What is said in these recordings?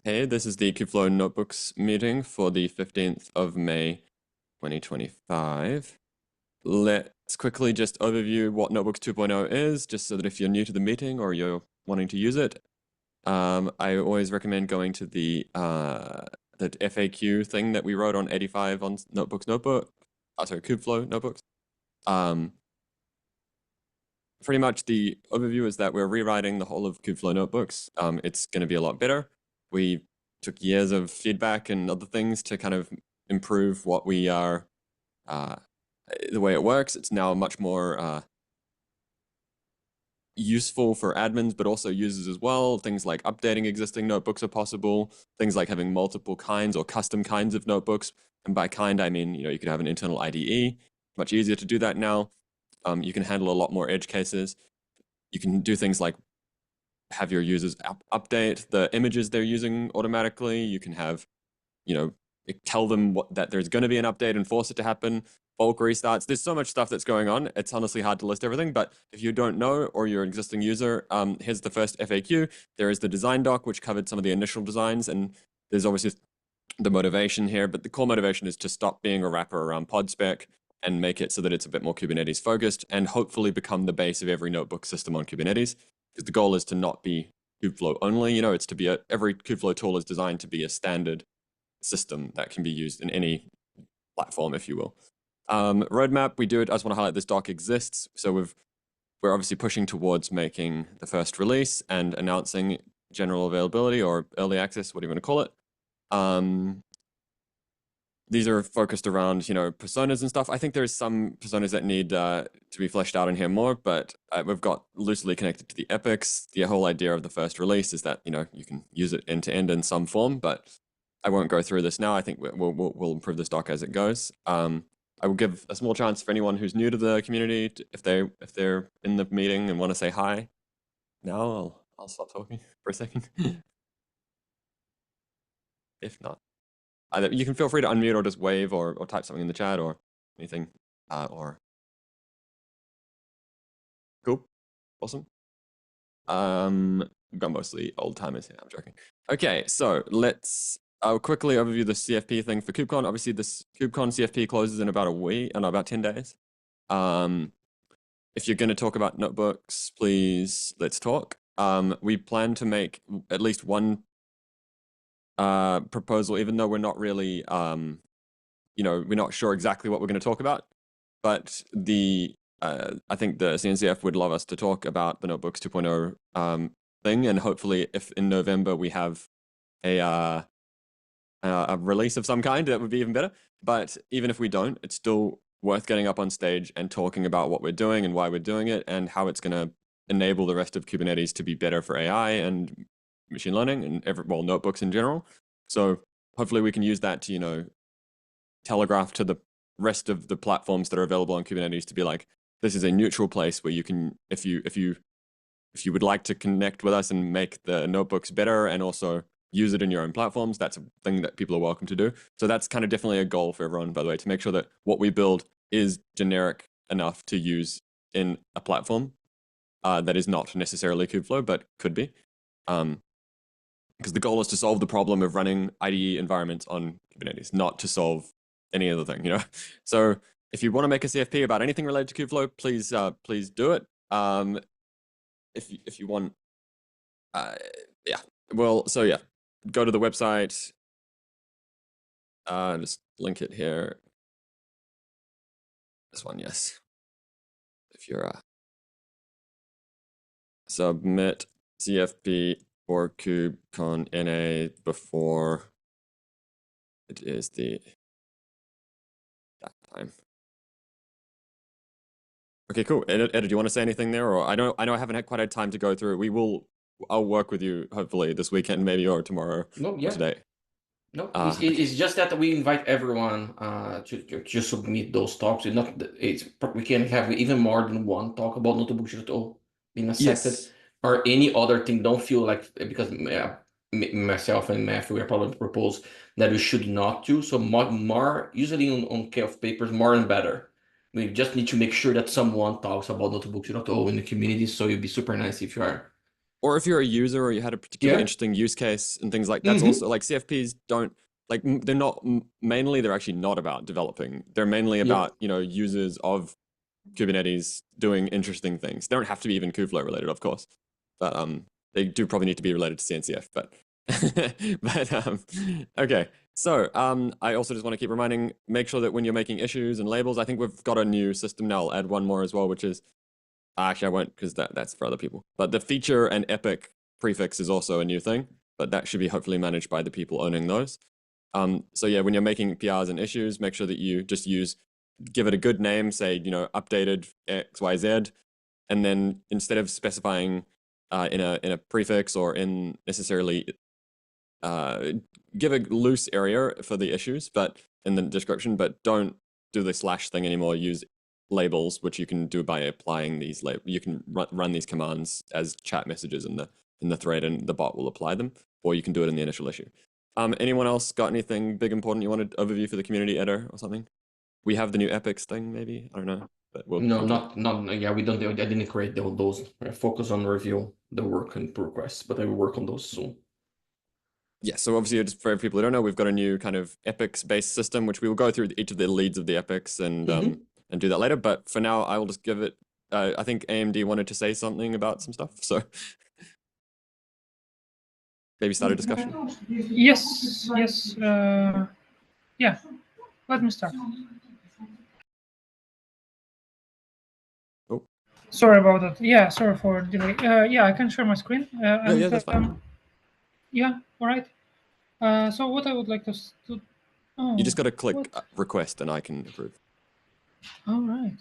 Hey, this is the Kubeflow Notebooks meeting for the 15th of May, 2025. Let's quickly just overview what Notebooks 2.0 is, just so that if you're new to the meeting or you're wanting to use it, I always recommend going to the FAQ thing that we wrote on 85 on Kubeflow Notebooks. Pretty much the overview is that we're rewriting the whole of Kubeflow Notebooks. It's going to be a lot better. We took years of feedback and other things to kind of improve what we are, the way it works. It's now much more useful for admins, but also users as well. Things like updating existing notebooks are possible. Things like having multiple kinds or custom kinds of notebooks. And by kind, I mean, you could have an internal IDE. Much easier to do that now. You can handle a lot more edge cases. You can do things like have your users update the images they're using automatically. You can have, tell them that there's going to be an update and force it to happen. Bulk restarts. There's so much stuff that's going on. It's honestly hard to list everything, but if you don't know or you're an existing user, here's the first FAQ. There is the design doc, which covered some of the initial designs, and there's obviously the motivation here, but the core motivation is to stop being a wrapper around PodSpec and make it so that it's a bit more Kubernetes focused and hopefully become the base of every notebook system on Kubernetes. Because the goal is to not be Kubeflow only, it's to be every Kubeflow tool is designed to be a standard system that can be used in any platform, if you will. Roadmap, I just want to highlight this doc exists. So we're obviously pushing towards making the first release and announcing general availability or early access, what do you want to call it. These are focused around, personas and stuff. I think there's some personas that need to be fleshed out in here more, but we've got loosely connected to the epics. The whole idea of the first release is that, you can use it end to end in some form, but I won't go through this now. I think we'll improve this doc as it goes. I will give a small chance for anyone who's new to the community, if they're in the meeting and want to say hi. Now I'll stop talking for a second. If not. You can feel free to unmute or just wave or type something in the chat or anything. Cool. Awesome. We've got mostly old timers here. I'm joking. Okay, so I'll quickly overview the CFP thing for KubeCon. Obviously, this KubeCon CFP closes in about a week, about 10 days. If you're going to talk about notebooks, please let's talk. We plan to make at least one proposal, even though we're not really, we're not sure exactly what we're going to talk about. But I think the CNCF would love us to talk about the Notebooks 2.0 thing, and hopefully, if in November we have a release of some kind, that would be even better. But even if we don't, it's still worth getting up on stage and talking about what we're doing and why we're doing it and how it's going to enable the rest of Kubernetes to be better for AI and machine learning and notebooks in general. So hopefully we can use that to, telegraph to the rest of the platforms that are available on Kubernetes to be like, this is a neutral place where you can, if you would like to connect with us and make the notebooks better and also use it in your own platforms, that's a thing that people are welcome to do. So that's kind of definitely a goal for everyone, by the way, to make sure that what we build is generic enough to use in a platform that is not necessarily Kubeflow, but could be. Because the goal is to solve the problem of running IDE environments on Kubernetes, not to solve any other thing, So if you want to make a CFP about anything related to Kubeflow, please do it. If you want, yeah. Well, so yeah, go to the website. Just link it here. This one, yes. If you're submit CFP for KubeCon NA before it is that time. Okay, cool. Ed, do you want to say anything there? Or I know I haven't quite had time to go through. I'll work with you hopefully this weekend, maybe, or tomorrow. No, yeah. Or today. No, it's just that we invite everyone to submit those talks. We can have even more than one talk about Notebook 2.0 being accepted, Yes. or any other thing. Don't feel like, because myself and Matthew, we are probably propose that we should not do so. More usually on care of papers, more and better. We just need to make sure that someone talks about Notebook 2.0 in the community. So it'd be super nice if you are Or if you're a user or you had a particularly interesting use case and things like that's also like CFPs don't like they're not mainly they're actually not about developing. They're mainly about users of Kubernetes doing interesting things. They don't have to be even Kubeflow related, of course, but they do probably need to be related to CNCF. But okay. So I also just want to keep reminding, make sure that when you're making issues and labels, I think we've got a new system now. I'll add one more as well, which is actually I won't because that's for other people. But the feature and epic prefix is also a new thing, but that should be hopefully managed by the people owning those. So yeah, when you're making PRs and issues, make sure that you just give it a good name, say, updated XYZ, and then instead of specifying in a prefix or in necessarily give a loose area for the issues, but in the description, but don't do the slash thing anymore. Use labels, which you can do by applying these labels. You can run these commands as chat messages in the thread, and the bot will apply them, or you can do it in the initial issue. Anyone else got anything big important you wanted overview for the community editor or something? We have the new epics thing, maybe, I don't know, but we'll no, not yeah. We don't. I didn't create those. I focus on review the work and requests, but I will work on those soon. Yeah, so obviously, just for people who don't know, we've got a new kind of epics-based system, which we will go through each of the leads of the epics and do that later. But for now, I will just give it. I think AMD wanted to say something about some stuff, so maybe start a discussion. Yes. Yeah, let me start. Oh, sorry about that. Yeah, sorry for delay. Yeah, I can share my screen. Yeah, that's fine. Yeah, all right. So what I would like to do. Oh, you just got to click request, and I can approve. All right.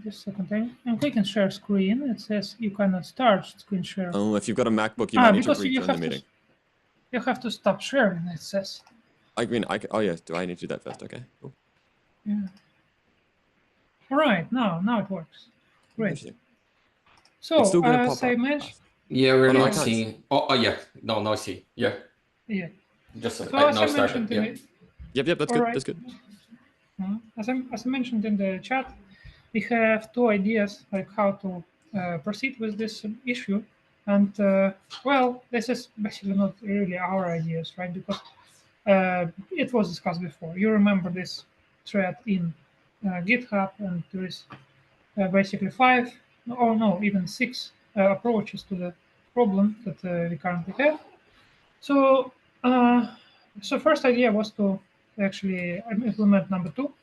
Just a second time. I'm clicking share screen. It says you cannot start screen share. Oh, if you've got a MacBook, you might need to rejoin the meeting. You have to stop sharing, it says. I mean, oh yeah, do I need to do that first? Okay, cool. Yeah. All right, now it works. Great. So, it's still going to pop as I up. mentioned... Yeah, we're not seeing... Oh, yeah. No, I see. Yeah. Yeah. Just so as I mentioned Yep, that's good. Right. That's good. As I mentioned in the chat, we have two ideas like how to proceed with this issue. And well, this is basically not really our ideas, right? Because it was discussed before. You remember this thread in GitHub, and there is basically 5, or no, even 6 approaches to the problem that we currently have. So, so first idea was to actually implement number 2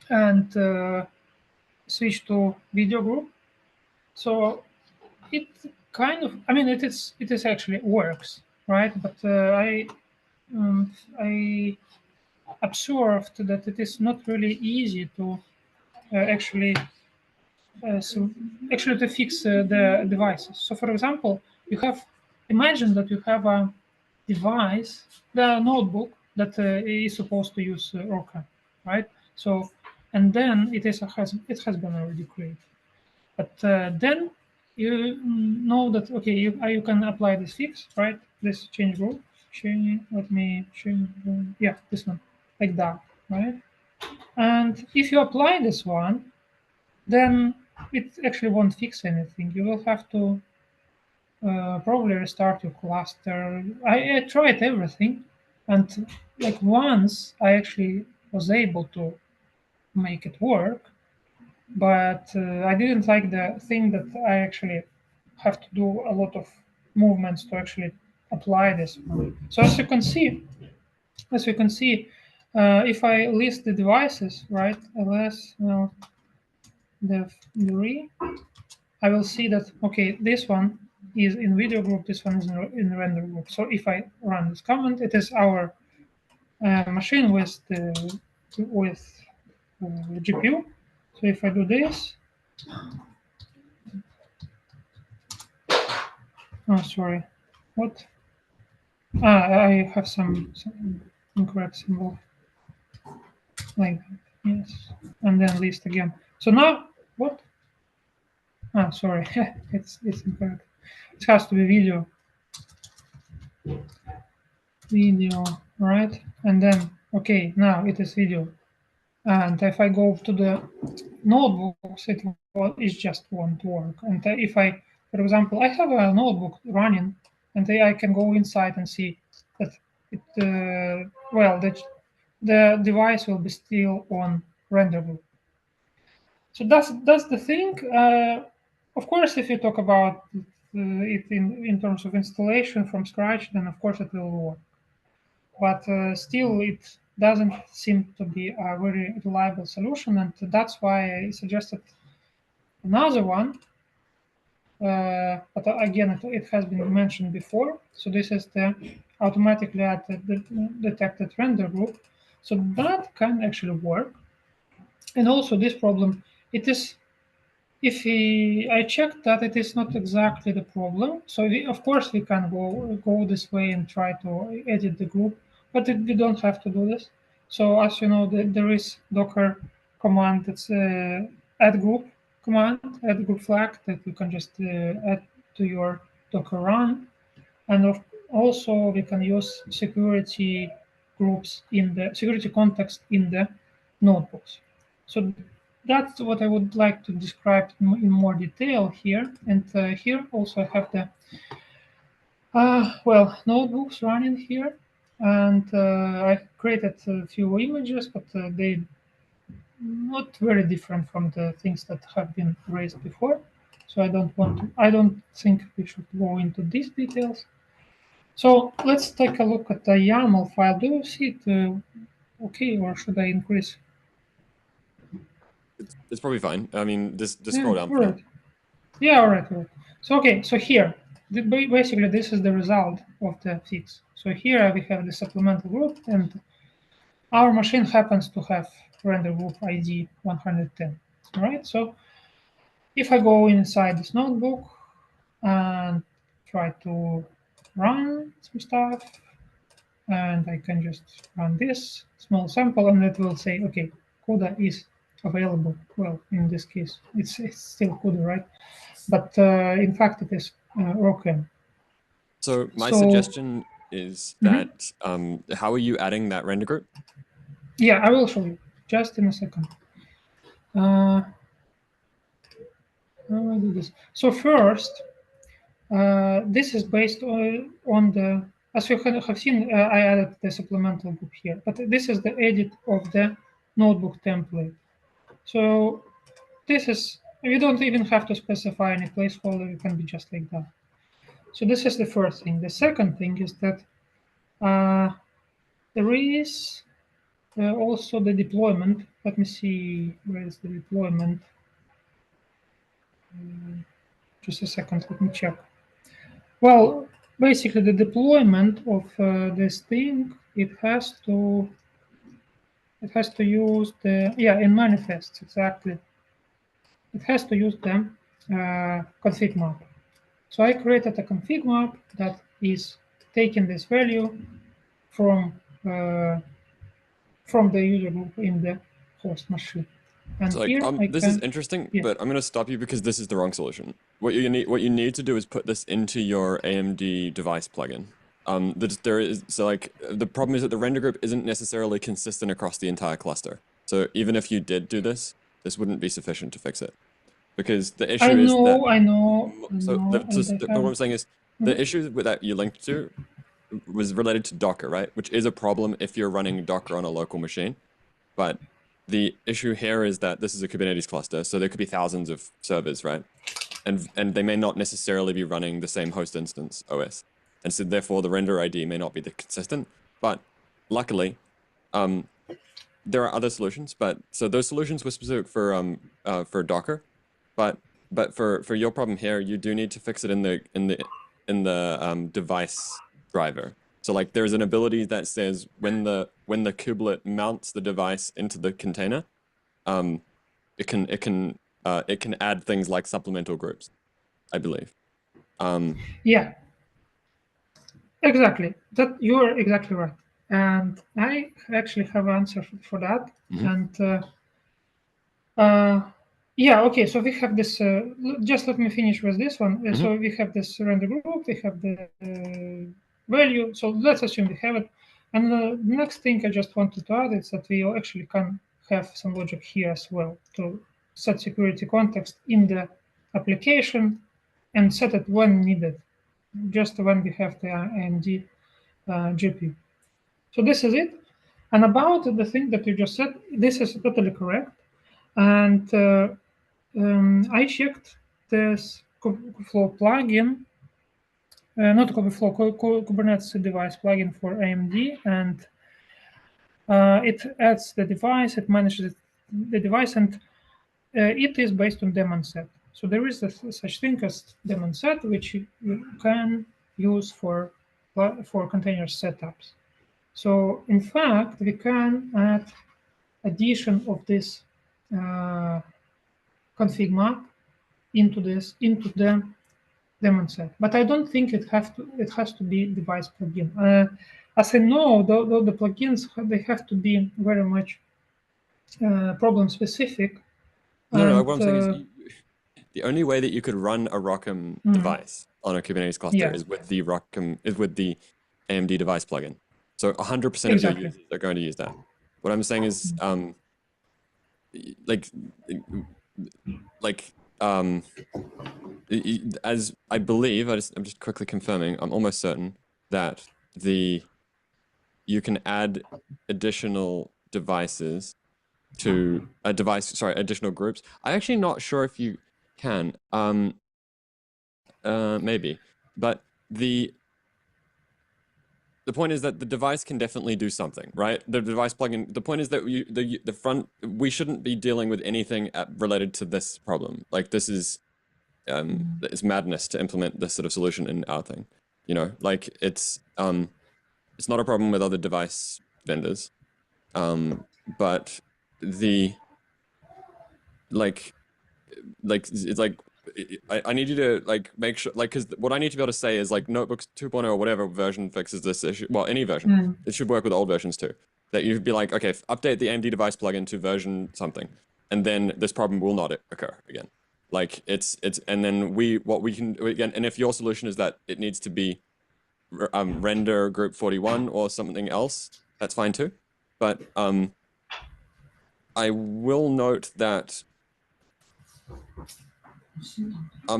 and switch to video group. So it kind of, I mean, it is actually works, right? But I observed that it is not really easy to actually to fix the devices. So for example, imagine that you have a device, the notebook that is supposed to use Orca, right? So, and then it has been already created. But then you know that, okay, you can apply this fix, right? This change rule. Let me change. Yeah, this one, like that, right? And if you apply this one, then it actually won't fix anything. You will have to probably restart your cluster. I tried everything, and like once I actually was able to make it work, but I didn't like the thing that I actually have to do a lot of movements to actually apply this one. So as you can see, if I list the devices, right, ls dev re, I will see that, okay, this one is in video group, this one is in render group. So if I run this command, it is our machine with the GPU. So if I do this, oh, sorry, what? I have some incorrect symbol, like that. Yes, and then list again. So now, what? Ah, sorry, it's incorrect. It has to be video, right? And then, okay, now it is video. And if I go to the notebooks, it it just won't work. And if I, for example, I have a notebook running, and I can go inside and see that it, well, that the device will be still on render group. So that's the thing. Of course, if you talk about it in terms of installation from scratch, then of course it will work. But still, it doesn't seem to be a very reliable solution, and that's why I suggested another one. But again, it has been mentioned before. So this is the automatically detected render group. So that can actually work. And also this problem, it is, if I checked that it is not exactly the problem. So of course we can go this way and try to edit the group, but we don't have to do this. So as you know, there is Docker command that's add group command, add group flag that you can just add to your Docker run. And also we can use security groups in the security context in the notebooks. So that's what I would like to describe in more detail here. And here also I have the well, notebooks running here, and I created a few images, but they not very different from the things that have been raised before. So I don't think we should go into these details. So let's take a look at the YAML file. Do you see it okay, or should I increase? It's probably fine. I mean, just Yeah, scroll down all for now. right. Yeah, all right, all right. So okay, so here, basically this is the result of the fix. So here we have the supplemental group, and our machine happens to have render group ID 110. All right, so if I go inside this notebook and try to run some stuff, and I can just run this small sample, and it will say, okay, CUDA is available. Well, in this case, it's still CUDA, right? But in fact, it is ROCm. So my So suggestion is that how are you adding that render group? yeah, I will show you just in a second. How do I do this? So first, this is based on the, as you have seen, I added the supplemental group here, but this is the edit of the notebook template. So this is, you don't even have to specify any placeholder, it can be just like that. So this is the first thing. The second thing is that there is also the deployment. Let me see, where is the deployment? Just a second, let me check. Well, basically the deployment of this thing, it has to use the, yeah, in manifests, exactly. It has to use the config map. So I created a config map that is taking this value from the user group in the host machine. And So like, here I this can, is interesting, yeah. but I'm going to stop you because this is the wrong solution. What you need to do is put this into your AMD device plugin. The problem is that the render group isn't necessarily consistent across the entire cluster. So even if you did do this, this wouldn't be sufficient to fix it, because the issue is that I know. what I'm saying is the issue that you linked to was related to Docker, right? Which is a problem if you're running Docker on a local machine. But the issue here is that this is a Kubernetes cluster, so there could be thousands of servers, right? And they may not necessarily be running the same host instance OS. And so therefore the render ID may not be consistent. But luckily, there are other solutions. But so those solutions were specific for Docker. But for your problem here, you do need to fix it in the device driver. So like there's an ability that says when the kubelet mounts the device into the container, it can add things like supplemental groups, I believe. Yeah, exactly. That you are exactly right. And I actually have an answer for that. And yeah, okay. So we have this. Just let me finish with this one. So we have this render group. We have the value. So let's assume we have it. And the next thing I just wanted to add is that we actually can have some logic here as well to set security context in the application and set it when needed, just when we have the AMD GPU. So this is it. And about the thing that you just said, this is totally correct. And I checked this Kubeflow plugin, not Kubeflow, Kubernetes device plugin for AMD, and it adds the device, it manages the device, and it is based on daemon set. So there is such thing as daemon set, which you can use for container setups. So in fact, we can add addition of this config map into the daemon set. But I don't think it has to be device plugin. As I know, the plugins they have to be very much problem specific. No, what I'm saying is the only way that you could run a ROCm device on a Kubernetes cluster is with the AMD device plugin. So 100% of your users are going to use that. What I'm saying is, as I believe, I'm just quickly confirming, I'm almost certain that you can add additional devices to additional groups. I'm actually not sure if you can, maybe, but the point is that the device can definitely do something, right? The device plugin, the point is that we shouldn't be dealing with anything related to this problem. Like this is, it's madness to implement this sort of solution in our thing. You know, like it's not a problem with other device vendors, but I need you to make sure, because what I need to be able to say is notebooks 2.0 or whatever version fixes this issue. Well, any version, it should work with old versions too. That you'd be like, okay, update the AMD device plugin to version something, and then this problem will not occur again. And then what we can again, and if your solution is that it needs to be render group 41 or something else, that's fine too. But I will note that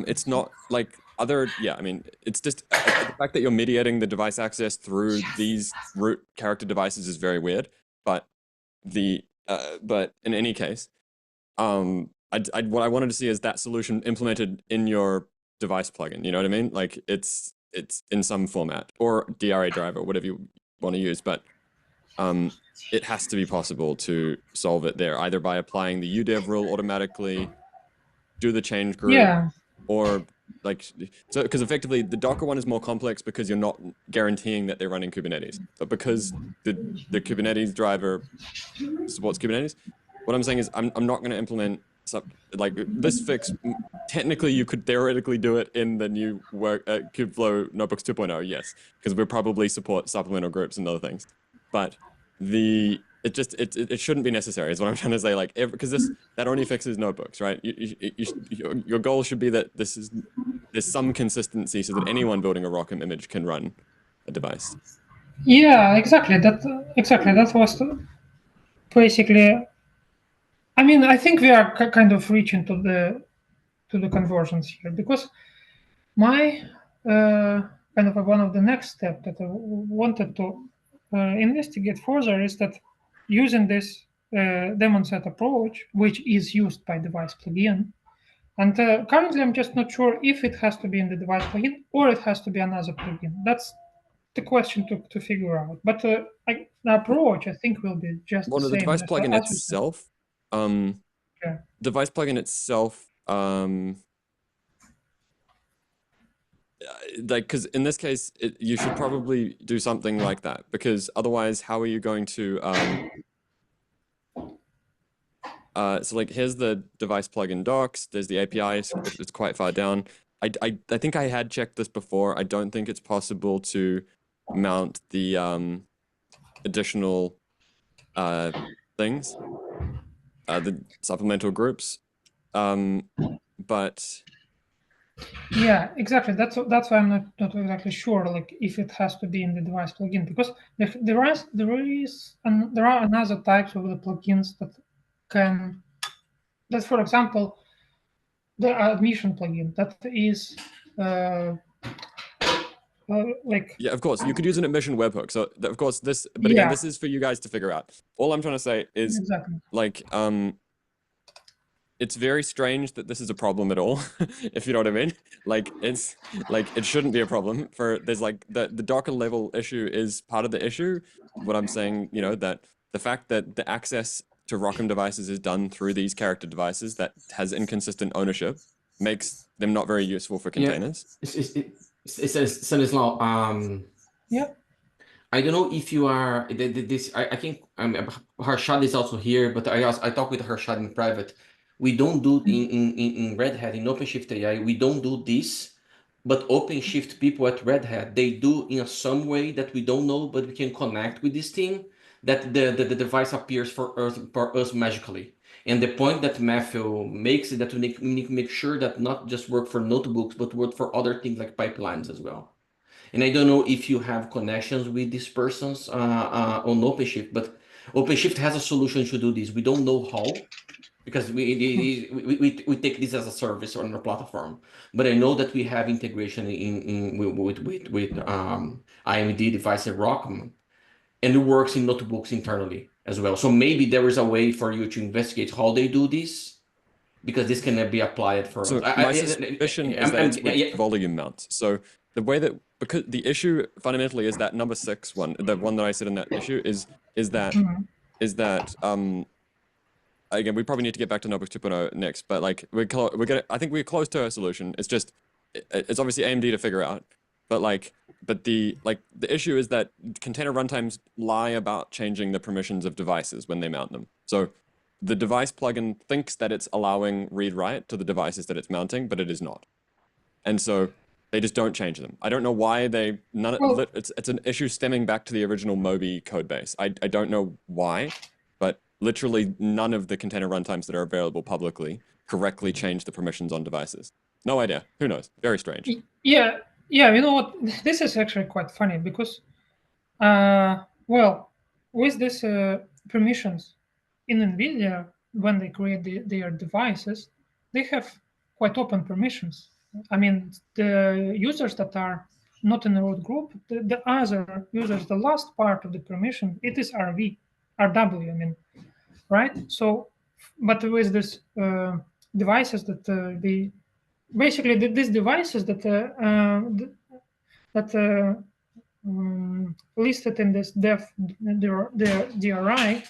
it's not like other, I mean, it's just the fact that you're mediating the device access through these root character devices is very weird. But but in any case, what I wanted to see is that solution implemented in your device plugin. You know what I mean? Like it's in some format or DRA driver, whatever you want to use, but it has to be possible to solve it there, either by applying the udev rule automatically, do the change group, or so because effectively the Docker one is more complex because you're not guaranteeing that they're running Kubernetes, but because the Kubernetes driver supports Kubernetes, what I'm saying is I'm not going to implement this fix. Technically, you could theoretically do it in the new Kubeflow Notebooks 2.0, yes, because we probably support supplemental groups and other things, but it shouldn't be necessary is what I'm trying to say, because that only fixes notebooks, right? Your goal should be that there's some consistency so that anyone building a ROCm image can run a device. Yeah, exactly. That was basically. I mean, I think we are kind of reaching to the conversions here, because my kind of one of the next steps that I wanted to investigate further is that using this daemon set approach, which is used by device plugin, and currently I'm just not sure if it has to be in the device plugin or it has to be another plugin. That's the question to figure out. But the approach, I think, will be just the same. The device plugin itself, device plugin itself, because in this case, you should probably do something like that, because otherwise, how are you going to so here's the device plugin docs, there's the API, it's quite far down. I think I had checked this before. I don't think it's possible to mount the additional things, the supplemental groups, but yeah, exactly. That's why I'm not exactly sure, if it has to be in the device plugin, because there are another types of the plugins that can that, for example, the admission plugin that is like Yeah, of course, you could use an admission webhook. So of course this, but again, yeah, this is for you guys to figure out. All I'm trying to say is exactly. like, it's very strange that this is a problem at all, if you know what I mean. Like it's like it shouldn't be a problem for there's like the Docker level issue is part of the issue. What I'm saying, you know, that the fact that the access to ROCm devices is done through these character devices that has inconsistent ownership makes them not very useful for Yeah, containers. Stanislaw, Yeah. I don't know if you are this. I think Harshad is also here, but I talk with Harshad in private. We don't do in Red Hat in OpenShift AI. We don't do this, but OpenShift people at Red Hat they do in some way that we don't know, but we can connect with this thing that the device appears for us magically. And the point that Matthew makes is that we need to make sure that not just work for notebooks, but work for other things like pipelines as well. And I don't know if you have connections with these persons on OpenShift, but OpenShift has a solution to do this. We don't know how because we take this as a service on our platform. But I know that we have integration in with IMD device and ROCm, and it works in notebooks internally as well. So maybe there is a way for you to investigate how they do this because this can be applied for us. So my suspicion is that it's with volume mounts. So the way that, because the issue fundamentally is that number 6 one, the one that I said in that issue is that again, we probably need to get back to Notebooks 2.0 next, but like we're gonna, I think we're close to a solution. It's just it's obviously AMD to figure out, but the issue is that container runtimes lie about changing the permissions of devices when they mount them. So the device plugin thinks that it's allowing read-write to the devices that it's mounting, but it is not. And so they just don't change them. I don't know why it's an issue stemming back to the original Moby code base. I don't know why, but literally none of the container runtimes that are available publicly correctly change the permissions on devices. No idea. Who knows? Very strange. Yeah, you know what? This is actually quite funny because, well, with these permissions in NVIDIA, when they create their devices, they have quite open permissions. I mean, the users that are not in the root group, the other users, the last part of the permission, it is RW, I mean, right? So, but with these devices that they basically these devices that listed in this their DRI,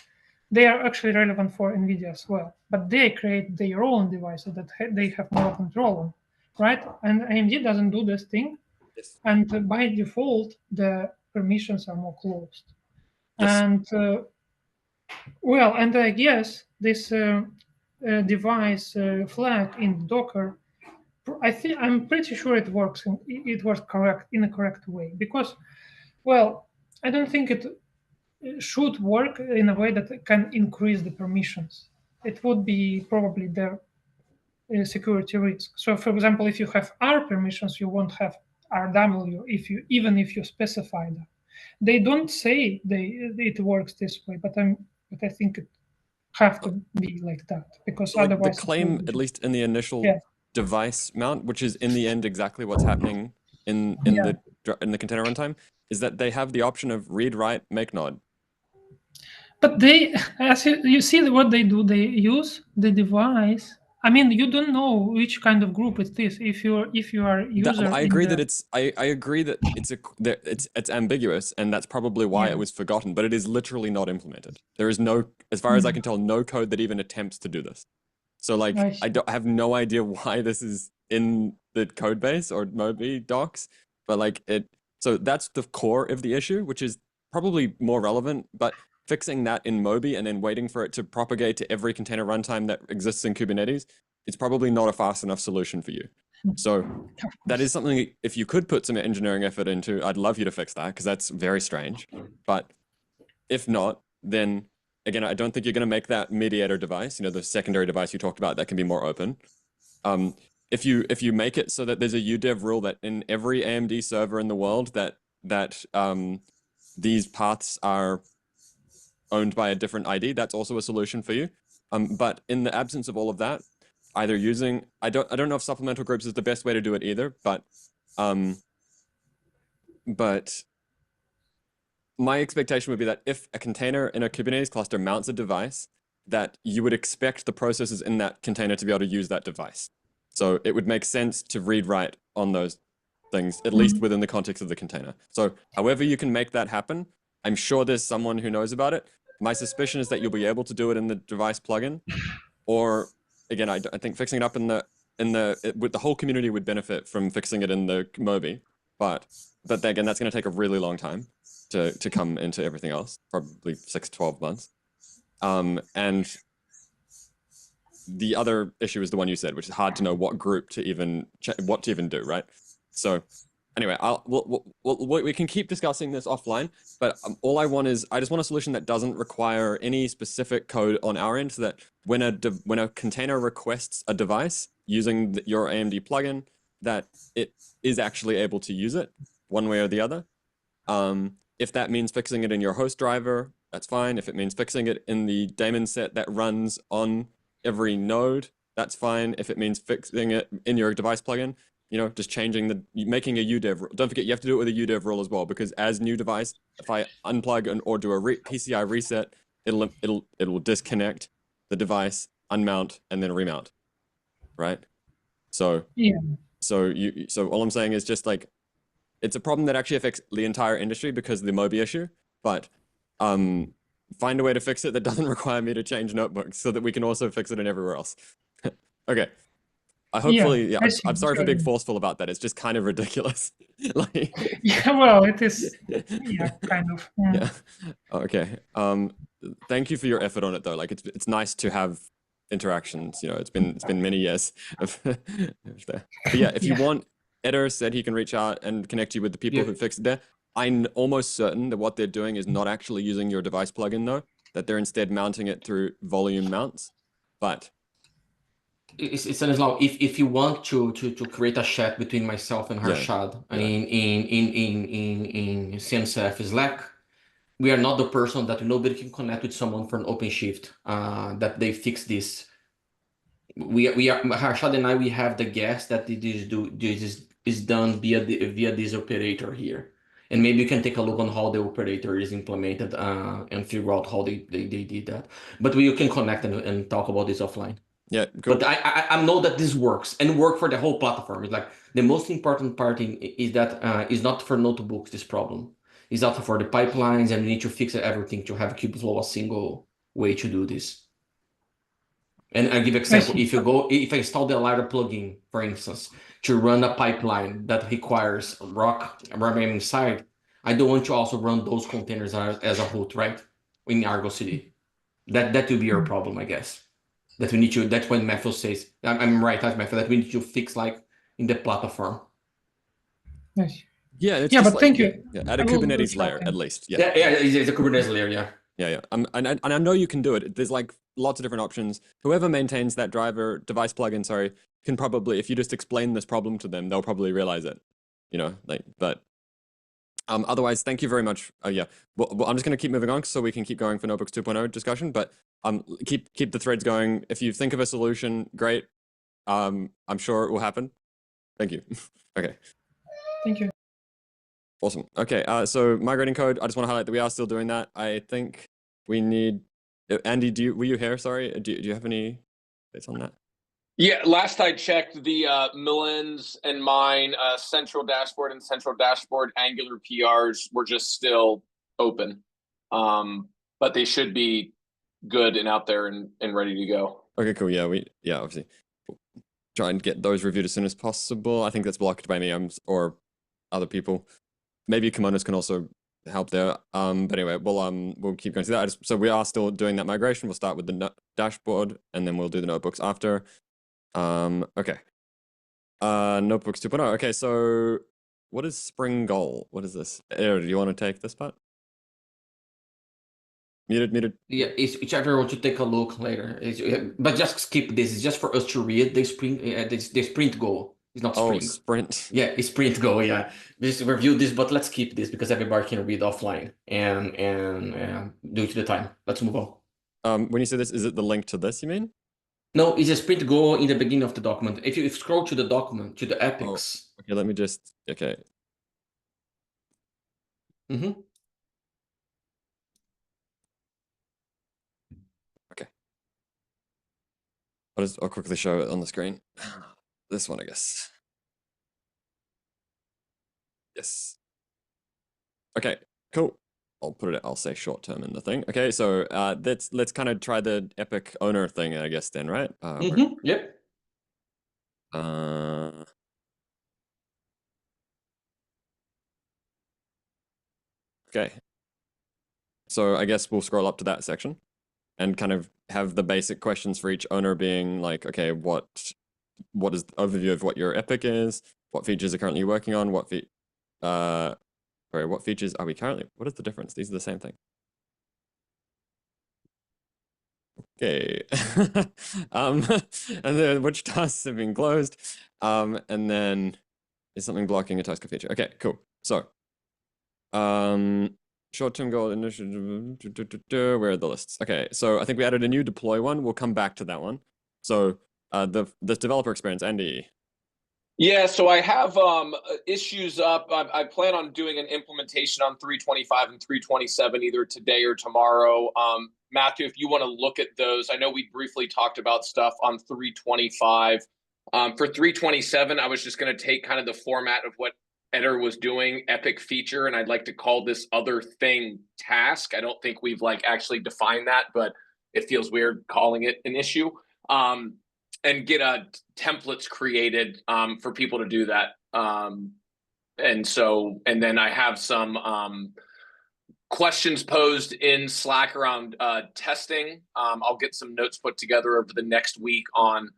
they are actually relevant for NVIDIA as well. But they create their own devices that they have more control on, right? And AMD doesn't do this thing, Yes. and by default, the permissions are more closed. Yes. And well, and I guess this device flag in Docker, I'm pretty sure it works. It was correct in a correct way because, well, I don't think it should work in a way that can increase the permissions. It would be probably the security risk. So, for example, if you have R permissions, you won't have RW even if you specify that. They don't say it works this way, but I think it have to be like that because So, like the otherwise claim, at least in the initial yeah. device mount, which is in the end exactly what's happening in Yeah. the container runtime, is that they have the option of read, write, make node. But they, as you see what they do, they use the device. I mean, you don't know which kind of group it is. If you are user, I agree that it's I agree that it's ambiguous, and that's probably why it was forgotten. But it is literally not implemented. There is no, as far as I can tell, no code that even attempts to do this. So like I have no idea why this is in the code base or Moby docs, but like so that's the core of the issue, which is probably more relevant. But fixing that in Moby and then waiting for it to propagate to every container runtime that exists in Kubernetes, it's probably not a fast enough solution for you. So that is something, if you could put some engineering effort into, I'd love you to fix that because that's very strange. But if not, then again, I don't think you're going to make that mediator device, the secondary device you talked about that can be more open. If you make it so that there's a UDEV rule that in every AMD server in the world that these paths are owned by a different ID, that's also a solution for you. But in the absence of all of that, either using, I don't know if supplemental groups is the best way to do it either, but my expectation would be that if a container in a Kubernetes cluster mounts a device, that you would expect the processes in that container to be able to use that device. So it would make sense to read write on those things, at least within the context of the container. So however you can make that happen, I'm sure there's someone who knows about it. My suspicion is that you'll be able to do it in the device plugin, or again, I think fixing it up with the whole community would benefit from fixing it in the Moby, but again, that's going to take a really long time to come into everything else, probably 6 to 12 months. And the other issue is the one you said, which is hard to know what group to even do, right? So anyway, we can keep discussing this offline, but all I want is, I just want a solution that doesn't require any specific code on our end, so that when a container requests a device using your AMD plugin, that it is actually able to use it one way or the other. If that means fixing it in your host driver, that's fine. If it means fixing it in the daemon set that runs on every node, that's fine. If it means fixing it in your device plugin, just making a udev rule. Don't forget, you have to do it with a udev rule as well, because as new device, if I unplug or do a PCI reset, it'll disconnect the device, unmount, and then remount, right? So yeah. So all I'm saying is just like, it's a problem that actually affects the entire industry because of the Moby issue, but find a way to fix it that doesn't require me to change notebooks, so that we can also fix it in everywhere else. Okay. I'm sorry for being forceful about that. It's just kind of ridiculous. Yeah, well, it is. Yeah, kind of. Yeah. Okay. Thank you for your effort on it, though. Like, it's nice to have interactions. It's been many years of there. But yeah, if you want, Eder said he can reach out and connect you with the people who fixed it there. I'm almost certain that what they're doing is not actually using your device plugin, though, that they're instead mounting it through volume mounts. But it's Stanislaw, if you want to create a chat between myself and Harshad in CMCF Slack, we are not the person that nobody can connect with someone from OpenShift that they fix this. We are Harshad and I, we have the guess that this is done via this operator here. And maybe you can take a look on how the operator is implemented and figure out how they did that. But you can connect and talk about this offline. Yeah, cool. But I know that this works and work for the whole platform. It's like the most important part is that is not for notebooks, this problem. It's also for the pipelines, and we need to fix everything to have Kubeflow a single way to do this. And I'll give an example. If I install the Alara plugin, for instance, to run a pipeline that requires Rock running inside, I don't want to also run those containers as a root, right? In Argo CD. That will be your problem, I guess. That we need to, that's when Matthew says, I'm right, that's Matthew, that we need to fix like in the platform. Nice. Yeah, it's but thank you. Yeah, add a Kubernetes layer at least. Yeah, it's a Kubernetes layer, yeah. Yeah. And I know you can do it. There's like lots of different options. Whoever maintains that device plugin, sorry, can probably, if you just explain this problem to them, they'll probably realize it. But otherwise, thank you very much. Yeah, well, I'm just going to keep moving on so we can keep going for Notebooks 2.0 discussion. But keep the threads going. If you think of a solution, great. I'm sure it will happen. Thank you. Okay. Thank you. Awesome. Okay. So migrating code. I just want to highlight that we are still doing that. I think we need. Andy, were you here? Sorry. Do you have any bits on that? Yeah, last I checked, the Millen's and mine central dashboard and central dashboard Angular PRs were just still open, but they should be good and out there and ready to go. Okay, cool. Yeah, obviously try and get those reviewed as soon as possible. I think that's blocked by me or other people. Maybe Kimonos can also help there. But anyway, we'll keep going through that. So we are still doing that migration. We'll start with the dashboard, and then we'll do the notebooks after. Okay. Notebooks 2.0. Okay, so what is Spring Goal? What is this? Do you want to take this part? Muted. Yeah, it's whichever want to take a look later. But just skip this. It's just for us to read the sprint goal. It's not sprint. Oh, sprint. Yeah, it's sprint goal. Yeah, just review this, but let's skip this because everybody can read offline and due to the time. Let's move on. When you say this, is it the link to this, you mean? No, it's a sprint goal in the beginning of the document. If you scroll to the document, to the epics. Okay, let me just, okay. Mm-hmm. Okay. I'll quickly show it on the screen. This one, I guess. Yes. Okay, cool. I'll say short term in the thing. Okay, so let's kind of try the Epic owner thing, I guess, then, right? Yep. Okay. So I guess we'll scroll up to that section and kind of have the basic questions for each owner being like, okay, what is the overview of what your Epic is? What features are currently working on? What features are we currently? What is the difference? These are the same thing. Okay. And then which tasks have been closed? And then is something blocking a task or feature? Okay, cool. So, short-term goal initiative. Where are the lists? Okay, so I think we added a new deploy one. We'll come back to that one. So, the developer experience, Andy. Yeah, so I have issues up. I plan on doing an implementation on 325 and 327 either today or tomorrow. Matthew, if you want to look at those, I know we briefly talked about stuff on 325. For 327, I was just going to take kind of the format of what Eder was doing, Epic feature, and I'd like to call this other thing task. I don't think we've like actually defined that, but it feels weird calling it an issue. And get templates created for people to do that. And then I have some questions posed in Slack around testing. I'll get some notes put together over the next week on,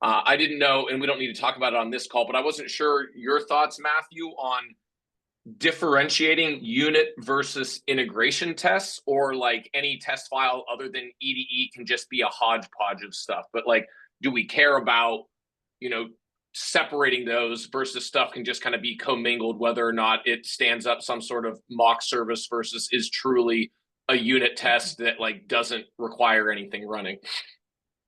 I didn't know, and we don't need to talk about it on this call, but I wasn't sure your thoughts, Matthew, on differentiating unit versus integration tests, or like any test file other than EDE can just be a hodgepodge of stuff. But like, do we care about, separating those versus stuff can just kind of be commingled, whether or not it stands up some sort of mock service versus is truly a unit test that like doesn't require anything running?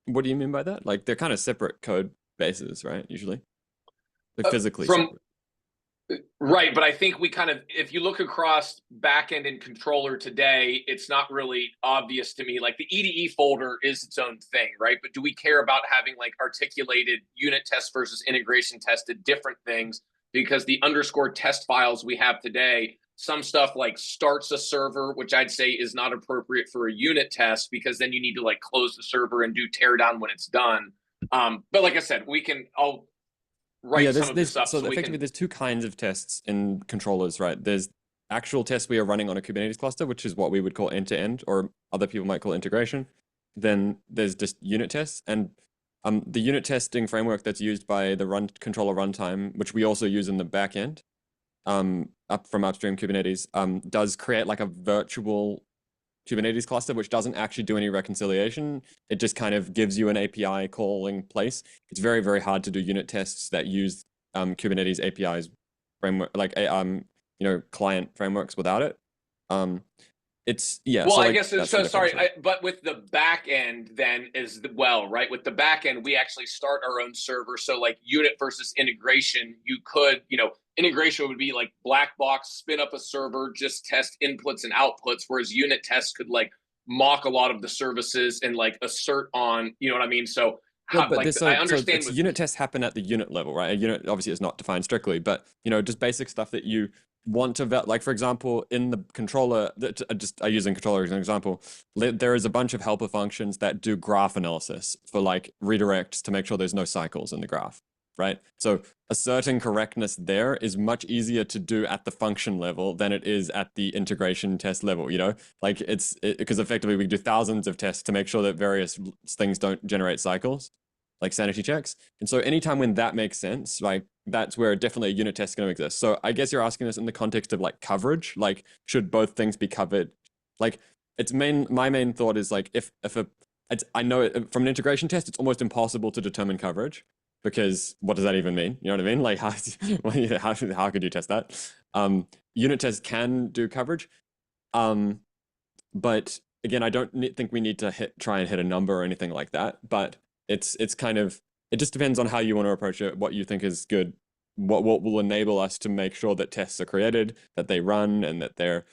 What do you mean by that? Like they're kind of separate code bases, right? Usually, they're physically separate. Right, but I think we kind of, if you look across backend and controller today, it's not really obvious to me. Like the EDE folder is its own thing, right? But do we care about having like articulated unit tests versus integration tested different things? Because the underscore test files we have today, some stuff like starts a server, which I'd say is not appropriate for a unit test, because then you need to like close the server and do teardown when it's done. But like I said, I'll write some of this up. So effectively, there's two kinds of tests in controllers, right? There's actual tests we are running on a Kubernetes cluster, which is what we would call end-to-end, or other people might call integration. Then there's just unit tests, and the unit testing framework that's used by the controller runtime, which we also use in the backend, up from upstream Kubernetes, does create like a virtual Kubernetes cluster, which doesn't actually do any reconciliation. It just kind of gives you an API calling place. It's very, very hard to do unit tests that use Kubernetes APIs framework, like client frameworks without it. Well, so I guess so. Sorry, but with the back end, then as well, right? With the back end, we actually start our own server. So, like unit versus integration, you could, integration would be like black box, spin up a server, just test inputs and outputs, whereas unit tests could like mock a lot of the services and like assert on, you know what I mean? So, I understand. Unit tests happen at the unit level, right? A unit obviously is not defined strictly, but just basic stuff that you want to like, for example, in the controller, I using controller as an example, there is a bunch of helper functions that do graph analysis for like redirects to make sure there's no cycles in the graph, right? So asserting correctness there is much easier to do at the function level than it is at the integration test level, like because effectively we do thousands of tests to make sure that various things don't generate cycles, like sanity checks. And so anytime when that makes sense, like that's where definitely a unit test is going to exist. So I guess you're asking this in the context of like coverage, like should both things be covered? Like my main thought is like I know from an integration test, it's almost impossible to determine coverage, because what does that even mean? You know what I mean? Like how could you test that? Unit tests can do coverage, but again, I don't think we need to try and hit a number or anything like that, but it's kind of, it just depends on how you want to approach it, what you think is good, what will enable us to make sure that tests are created, that they run, and that they're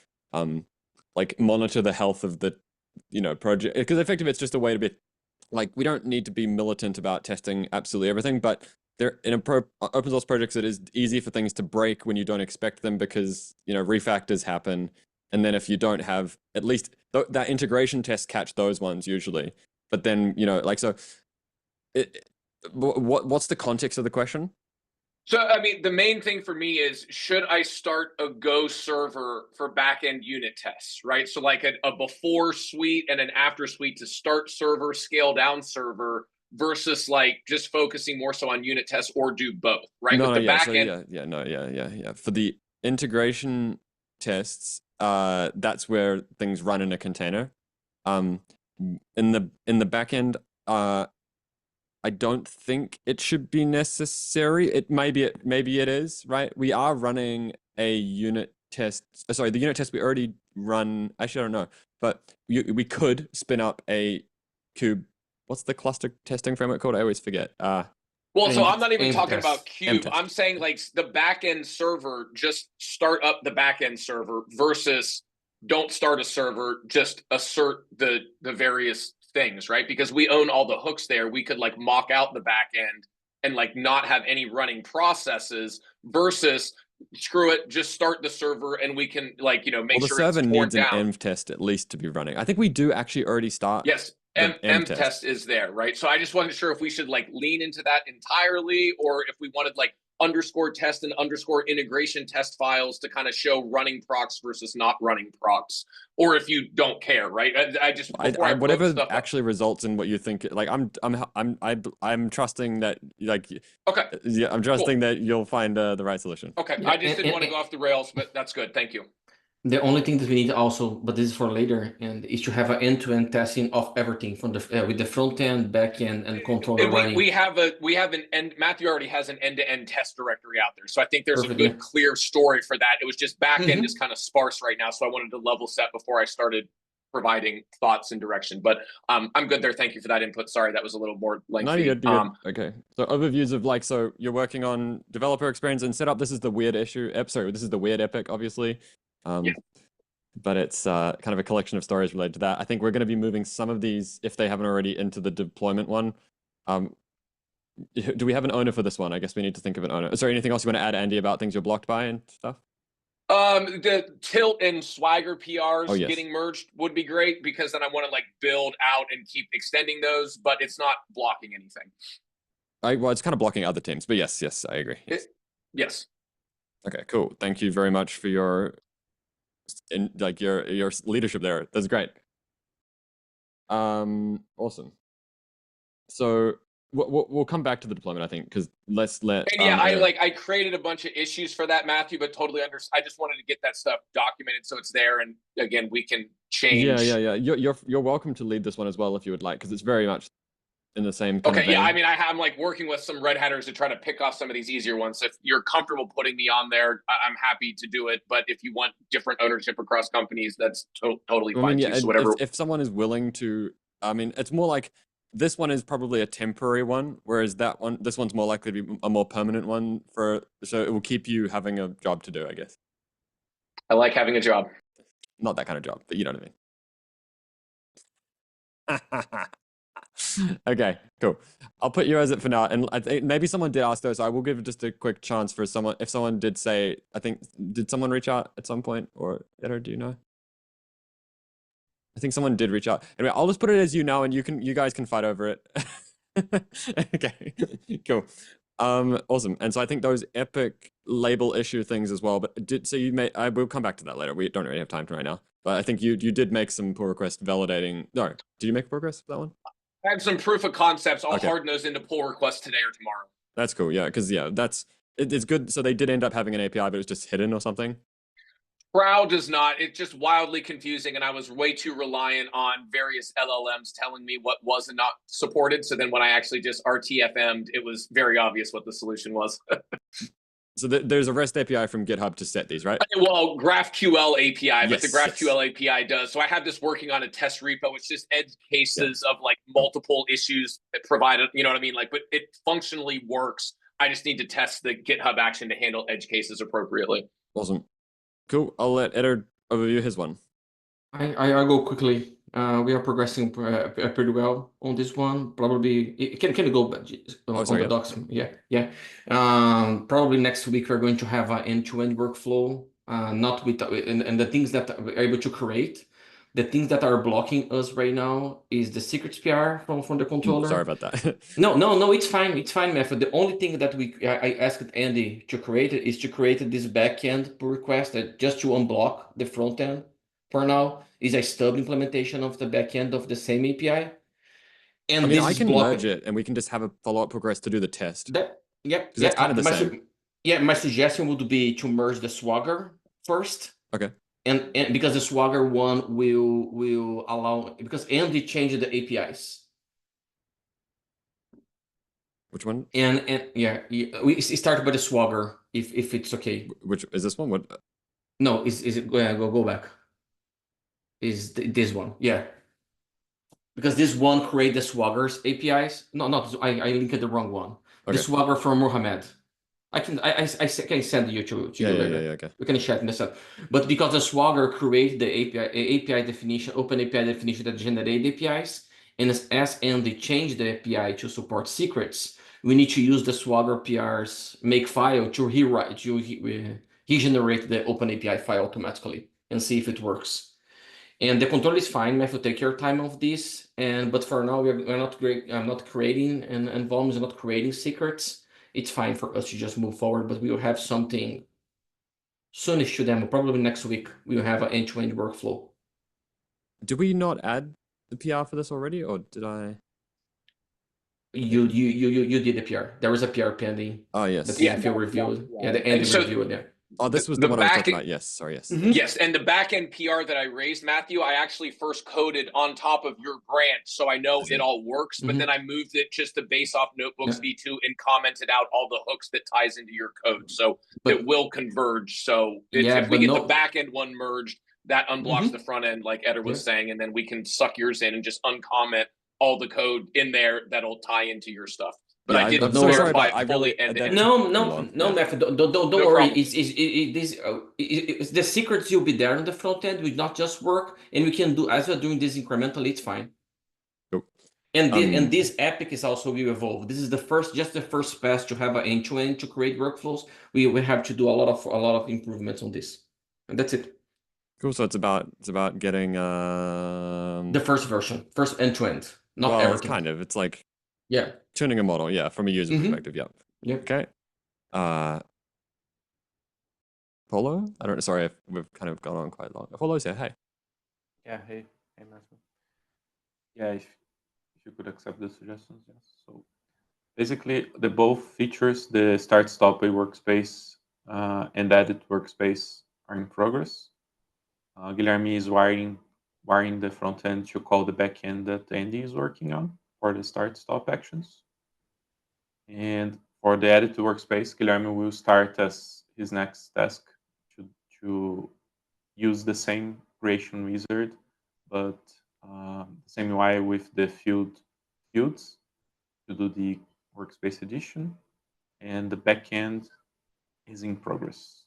like monitor the health of the project, because effectively it's just a way to be like, we don't need to be militant about testing absolutely everything, but there in open source projects, it is easy for things to break when you don't expect them, because refactors happen. And then if you don't have at least that integration tests catch those ones usually, but then like, so what's the context of the question? So, I mean, the main thing for me is, should I start a Go server for backend unit tests, right? So like a before suite and an after suite to start server, scale down server, versus like just focusing more so on unit tests, or do both, right? No, With the yeah, backend. For the integration tests, that's where things run in a container. In the backend, I don't think it should be necessary. Maybe it is, right? We are running a unit test. Sorry, the unit test we already run. Actually, I don't know, but we could spin up a kube. What's the cluster testing framework called? I always forget. Well, so I'm not even talking about Cube. M-test. I'm saying like the backend server, just start up the backend server, versus don't start a server, just assert the various things, right? Because we own all the hooks there. We could like mock out the backend and like not have any running processes, versus screw it, just start the server and we can like, make the sure server it's torn needs an down. env test at least to be running. I think we do actually already start. Yes. M test is there, right? So I just wasn't sure if we should like lean into that entirely, or if we wanted like underscore test and underscore integration test files to kind of show running procs versus not running procs, or if you don't care, right? I just whatever actually results in what you think. Like I'm trusting that, like, okay, yeah, I'm trusting that you'll find the right solution. Okay, yeah, I just didn't want to go off the rails, but that's good. Thank you. The only thing that we need also, but this is for later, and is to have an end-to-end testing of everything from the with the front end, back end, and controller running. We have an end. Matthew already has an end-to-end test directory out there, so I think there's Perfect, a good, clear story for that. It was just back end is kind of sparse right now, so I wanted to level set before I started providing thoughts and direction. But I'm good there. Thank you for that input. Sorry, that was a little more lengthy. No, you're good. Okay, so overviews of like, so you're working on developer experience and setup. This is the weird issue. Sorry, this is the weird epic, obviously. Yeah. But it's kind of a collection of stories related to that. I think we're going to be moving some of these, if they haven't already, into the deployment one. Do we have an owner for this one? I guess we need to think of an owner. Is there anything else you want to add, Andy, about things you're blocked by and stuff? The Tilt and Swagger PRs yes. getting merged would be great, because then I want to like build out and keep extending those, but it's not blocking anything. Well, it's kind of blocking other teams, but yes, I agree. Yes. Okay, cool. Thank you very much for your your leadership there. That's great. Awesome. So we'll come back to the deployment, I think, because let's let. And yeah, I created a bunch of issues for that, Matthew, but totally I just wanted to get that stuff documented so it's there, and again we can change. Yeah. You're welcome to lead this one as well if you would like, because it's very much in the same kind of vein. Yeah, I mean, I'm like working with some Red Hatters to try to pick off some of these easier ones. So if you're comfortable putting me on there, I'm happy to do it. But if you want different ownership across companies, that's totally fine. I mean, too. So whatever. If someone is willing to, I mean, it's more like this one is probably a temporary one, whereas this one's more likely to be a more permanent one so it will keep you having a job to do, I guess. I like having a job. Not that kind of job, but you know what I mean. Okay, cool. I'll put you as it for now. And I think maybe someone did ask though, so I will give just a quick chance for someone. If someone did say, I think, did someone reach out at some point, or Edo, do you know? I think someone did reach out. Anyway, I'll just put it as you know, and you guys can fight over it. Okay, cool. Awesome. And so I think those epic label issue things as well. But I will come back to that later. We don't really have time to right now. But I think you did make some pull request validating. No, did you make a pull request for that one? I had some proof of concepts. I'll harden those into pull requests today or tomorrow. That's cool. Yeah, because it's good. So they did end up having an API, but it was just hidden or something. Proud does not. It's just wildly confusing, and I was way too reliant on various LLMs telling me what was and not supported. So then when I actually just RTFM'd, it was very obvious what the solution was. So there's a REST API from GitHub to set these, right? Well, GraphQL API, but the Yes, GraphQL API does. So I have this working on a test repo. It's just edge cases of like multiple issues provided. You know what I mean? Like, but it functionally works. I just need to test the GitHub action to handle edge cases appropriately. Awesome. Cool. I'll let Eder overview his one. I'll go quickly. We are progressing pretty well on this one. Probably can you go on sorry, the docs? Yeah. Probably next week we're going to have an end-to-end workflow. Not with and the things that we're able to create. The things that are blocking us right now is the secrets PR from the controller. Sorry about that. No, it's fine. It's fine, Method. The only thing that I asked Andy to create is to create this backend pull request that just to unblock the front end. For now, is a stub implementation of the backend of the same API. And I mean, this I is can blocked. merge it, and we can just have a follow-up progress to do the test. Yep. That's kind of the same. My suggestion would be to merge the Swagger first. Okay. And because the Swagger one will allow, because Andy changed the APIs. Which one? And yeah, we start by the Swagger if it's okay. Which is this one? What? No, is it go back? Is this one? Yeah. Because this one create the Swagger's APIs. No, I linked the wrong one. Okay. The Swagger from Mohammed. I can send you to you later. Yeah, okay. We can chat this up. But because the Swagger create the API definition, open API definition that generate APIs, and as Andy change the API to support secrets, we need to use the Swagger PR's make file to he generate the open API file automatically and see if it works. And the control is fine. We have to take your time of this. But for now, we're not great. I'm not creating and Volume is not creating secrets. It's fine for us to just move forward, but we will have something soonish to demo. Probably next week, we will have an end-to-end workflow. Did we not add the PR for this already, or did I? You did the PR. There was a PR pending. Oh, yes. The PFL reviewed. Yeah, the Andy reviewed. Yeah. Oh, this was the one I was talking about. Yes, sorry, yes. Yes, and the backend PR that I raised, Matthew, I actually first coded on top of your branch, so I know it all works. But then I moved it just to base off Notebooks v2 and commented out all the hooks that ties into your code, so it will converge. So if we get the backend one merged, that unblocks the front end, like Eder was saying, and then we can suck yours in and just uncomment all the code in there that'll tie into your stuff. But yeah, I didn't verify fully end-to-end. No, Method. Don't worry. It's the secrets will be there on the front end. Will not just work, and we can do as we're doing this incrementally. It's fine. Cool. And this epic is also will evolve. This is the first pass to have an end-to-end to create workflows. We have to do a lot of improvements on this, and that's it. Cool. So it's about getting the first version, first end-to-end. Not everything. It's kind of. It's like. Yeah. Tuning a model, yeah, from a user perspective, yeah. Okay. Polo? I don't know, sorry if we've kind of gone on quite long. Polo's here, hey. Yeah, hey, Matthew. Yeah, if you could accept the suggestions, yes. So basically, the both features, the start-stop workspace and edit workspace are in progress. Guilherme is wiring the front end to call the back end that Andy is working on for the start-stop actions. And for the edit workspace, Guilherme will start as his next task to use the same creation wizard, but the same UI with the fields to do the workspace edition. And the backend is in progress.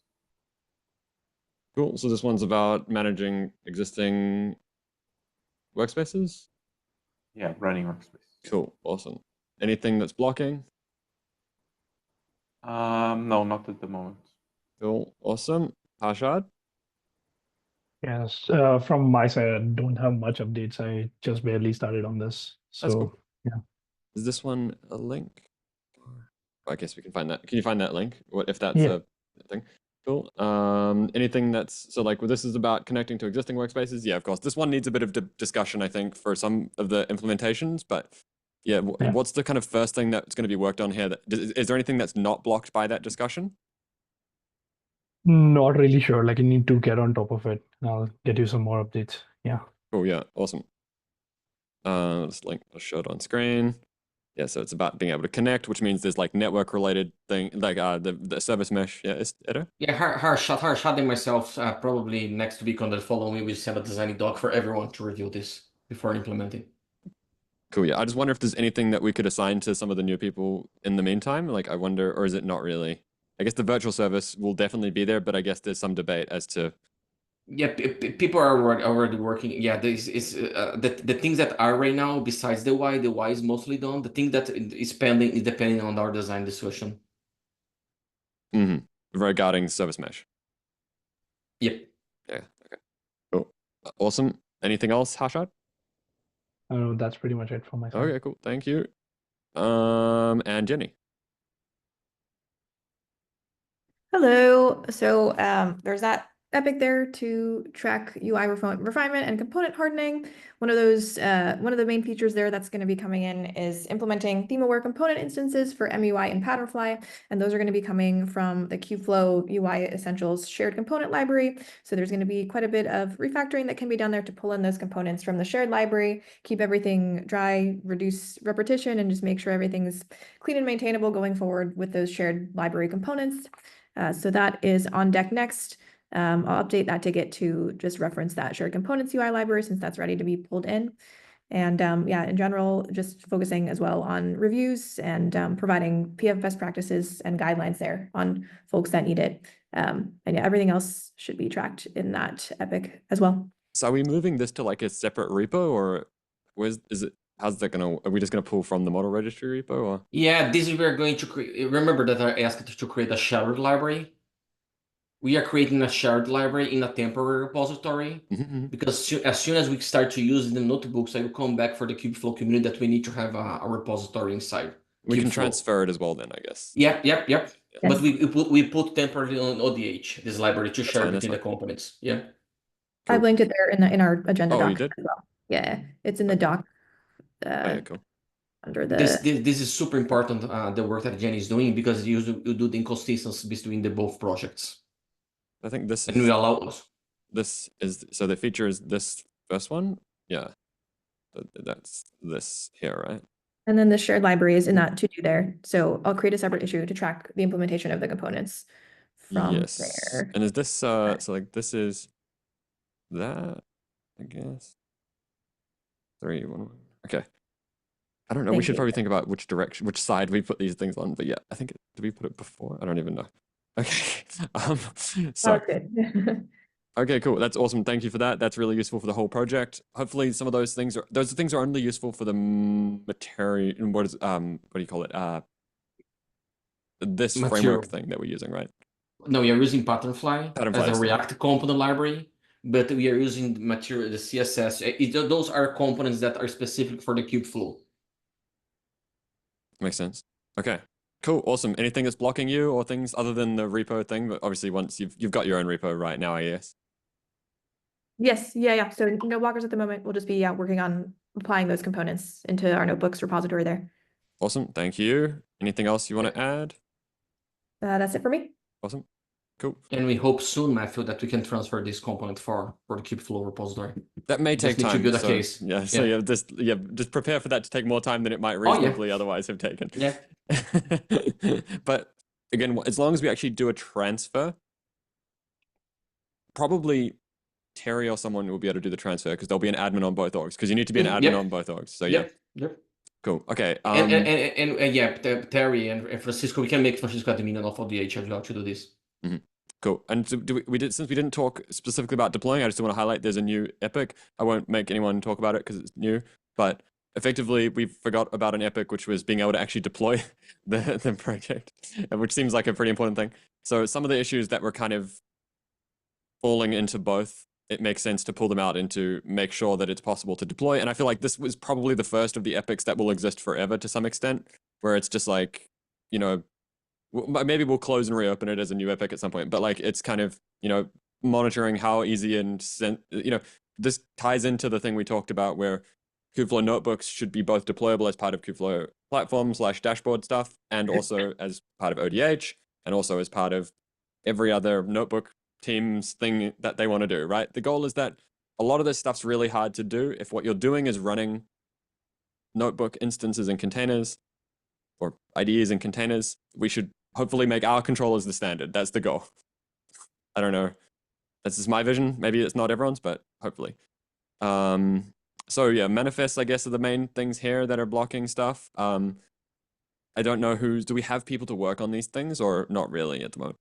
Cool. So this one's about managing existing workspaces? Yeah, running workspace. Cool. Awesome. Anything that's blocking? No, not at the moment. Cool. Awesome. Harshad? Yes, from my side, I don't have much updates. I just barely started on this. So, that's cool. Yeah. Is this one a link? I guess we can find that. Can you find that link? What if that's a thing? Cool. Anything that's, so like, well, this is about connecting to existing workspaces. Yeah, of course. This one needs a bit of discussion, I think, for some of the implementations, but yeah, what's the kind of first thing that's going to be worked on here? Is there anything that's not blocked by that discussion? Not really sure. Like, you need to get on top of it. I'll get you some more updates. Yeah. Oh yeah, awesome. Let's show it on screen. Yeah, so it's about being able to connect, which means there's like network related thing, like the service mesh. Yeah, is it? Yeah, Harshad and myself probably next week on the following we send a designing doc for everyone to review this before implementing. Cool. Yeah, I just wonder if there's anything that we could assign to some of the new people in the meantime. Like, I wonder, or is it not really? I guess the virtual service will definitely be there, but I guess there's some debate as to. Yeah, people are already working. Yeah, this is the things that are right now. Besides the Y is mostly done. The thing that is pending is depending on our design discussion. Regarding service mesh. Yep. Yeah. Okay. Cool. Awesome. Anything else, Harshad? Oh, that's pretty much it from my side. Okay. Cool. Thank you. And Jenny. Hello. So there's that epic there to track UI refinement and component hardening. One of the main features there that's going to be coming in is implementing theme-aware component instances for MUI and Patternfly, and those are going to be coming from the Kubeflow UI Essentials shared component library. So there's going to be quite a bit of refactoring that can be done there to pull in those components from the shared library, keep everything dry, reduce repetition, and just make sure everything's clean and maintainable going forward with those shared library components. So that is on deck next. I'll update that ticket to just reference that shared components UI library since that's ready to be pulled in. And yeah, in general, just focusing as well on reviews and providing PF best practices and guidelines there on folks that need it. And yeah, everything else should be tracked in that epic as well. So are we moving this to like a separate repo, or how's that are we just gonna pull from the model registry repo, or? Yeah, this is we're going to create. Remember that I asked to create a shared library. We are creating a shared library in a temporary repository because as soon as we start to use the notebooks, I will come back for the Kubeflow community that we need to have a repository inside. We can Kubeflow. transfer it as well then, I guess. Yep. Yes. But we put temporarily on ODH, this library, to share between the components. Yeah. I linked it there in our agenda doc. You did? As well. Yeah, it's in the doc. Yeah, cool. Under the this is super important, the work that Jenny is doing, because you do the inconsistency between the both projects. I think this and will allow us. This is so the feature is this first one. Yeah, that's this here, right? And then the shared library is in that to do there. So I'll create a separate issue to track the implementation of the components from there. And is this so like this is that, I guess. 3, 1, 1. Okay. I don't know. We should probably think about which side we put these things on. But yeah, I think did we put it before? I don't even know. Okay. So okay, cool. That's awesome. Thank you for that. That's really useful for the whole project. Hopefully some of those things are only useful for the material. What do you call it? This framework thing that we're using, right? No, we are using Patternfly as a React component library, but we are using the CSS. Those are components that are specific for the Kubeflow. Makes sense. Okay. Cool, awesome. Anything that's blocking you or things other than the repo thing? But obviously once you've got your own repo right now, I guess. Yes, yeah. So no blockers at the moment. We'll just be working on applying those components into our notebooks repository there. Awesome, thank you. Anything else you want to add? That's it for me. Awesome, cool. And we hope soon, Matthew, that we can transfer this component for the Kubeflow repository. That may take time. To build a case. Yeah, so yeah, just prepare for that to take more time than it might reasonably otherwise have taken. Yeah. But again, as long as we actually do a transfer, probably Terry or someone will be able to do the transfer because there'll be an admin on both orgs because you need to be an admin on both orgs. So yeah. Yep. Cool. Okay. And yeah, Terry and Francisco, we can make Francisco admin of ODH as well to do this. Cool. And so since we didn't talk specifically about deploying, I just want to highlight there's a new epic. I won't make anyone talk about it because it's new, but effectively we forgot about an epic, which was being able to actually deploy the project, which seems like a pretty important thing. So some of the issues that were kind of falling into both, it makes sense to pull them out and to make sure that it's possible to deploy. And I feel like this was probably the first of the epics that will exist forever to some extent, where it's just like, you know, maybe we'll close and reopen it as a new epic at some point, but like it's kind of, you know, monitoring how easy and, you know, this ties into the thing we talked about where Kubeflow notebooks should be both deployable as part of Kubeflow platform / dashboard stuff, and also as part of ODH, and also as part of every other notebook team's thing that they want to do, right? The goal is that a lot of this stuff's really hard to do if what you're doing is running notebook instances and containers, or IDEs and containers. We should hopefully make our controllers the standard. That's the goal. I don't know. This is my vision. Maybe it's not everyone's, but hopefully. So yeah, manifests, I guess, are the main things here that are blocking stuff. I don't know do we have people to work on these things or not really at the moment?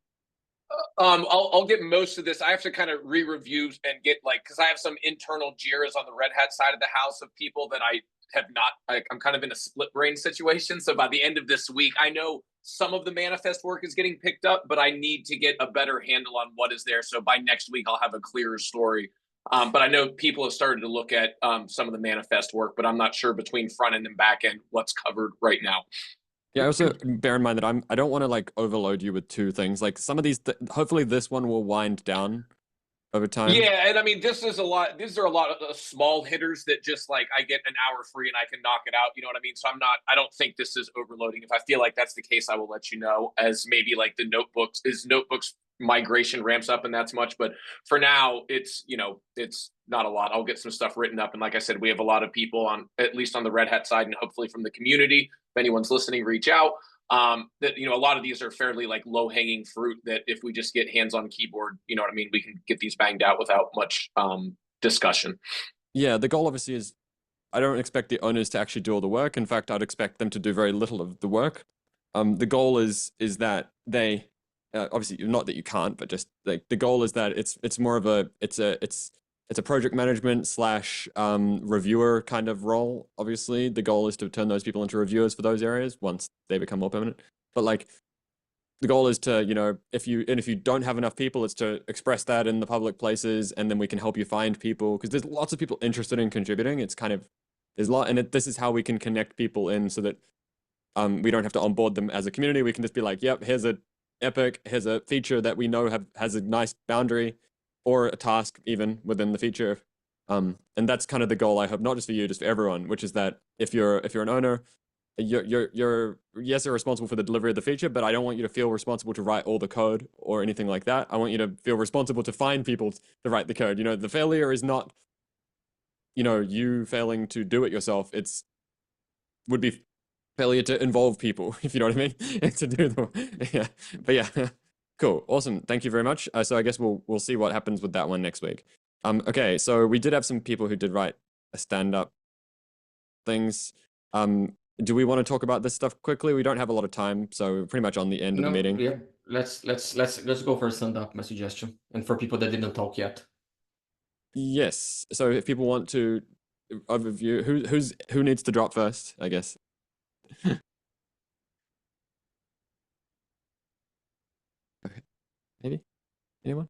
I'll get most of this. I have to kind of re-review and get because I have some internal JIRAs on the Red Hat side of the house of people that I have not. I'm kind of in a split brain situation. So by the end of this week, I know some of the manifest work is getting picked up, but I need to get a better handle on what is there. So by next week, I'll have a clearer story. But I know people have started to look at some of the manifest work, but I'm not sure between front end and back end what's covered right now. Yeah, also bear in mind that I don't want to overload you with two things. Like some of these, hopefully this one will wind down over time. Yeah, and I mean, this is a lot. These are a lot of small hitters that just I get an hour free and I can knock it out. You know what I mean? So I don't think this is overloading. If I feel like that's the case, I will let you know as maybe the notebooks migration ramps up and that's much. But for now, it's not a lot. I'll get some stuff written up. And like I said, we have a lot of people at least on the Red Hat side and hopefully from the community. If anyone's listening, reach out. That a lot of these are fairly low hanging fruit that if we just get hands on keyboard, you know what I mean, we can get these banged out without much discussion. Yeah, the goal obviously is I don't expect the owners to actually do all the work. In fact, I'd expect them to do very little of the work. The goal is that they obviously not that you can't, but just the goal is that it's more of it's a project management / reviewer kind of role. Obviously, the goal is to turn those people into reviewers for those areas once they become more permanent. But the goal is to, if you don't have enough people, it's to express that in the public places, and then we can help you find people because there's lots of people interested in contributing. It's there's a lot, and this is how we can connect people in so that we don't have to onboard them as a community. We can just be yep, here's a epic, here's a feature that we know has a nice boundary, or a task even within the feature. And that's kind of the goal I hope, not just for you, just for everyone, which is that if you're an owner, you're responsible for the delivery of the feature, but I don't want you to feel responsible to write all the code or anything like that. I want you to feel responsible to find people to write the code. The failure is not, you failing to do it yourself. Would be failure to involve people, if you know what I mean, to do yeah. But yeah. Cool, awesome. Thank you very much. So I guess we'll see what happens with that one next week. Okay, so we did have some people who did write a stand-up things. Do we want to talk about this stuff quickly? We don't have a lot of time, so we're pretty much on the end of the meeting. Yeah, let's go for a stand-up, my suggestion, and for people that didn't talk yet. Yes. So if people want to overview, who needs to drop first? I guess. Okay. Maybe anyone.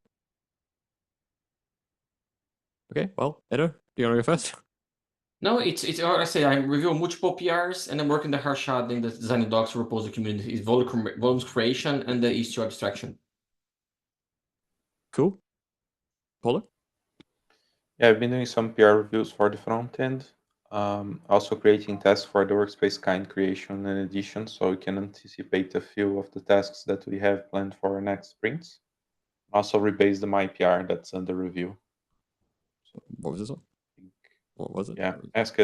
Okay. Well, Edo, do you want to go first? No, it's I say I review multiple PRs and I'm working the hard shot in the design docs for proposal community is volumes creation and the EC2 abstraction. Cool. Paula? Yeah, I've been doing some PR reviews for the front end. Also creating tasks for the workspace kind creation and edition, so we can anticipate a few of the tasks that we have planned for our next sprints. Also rebase the my PR that's under review. So what was this one? What was it? Yeah, ask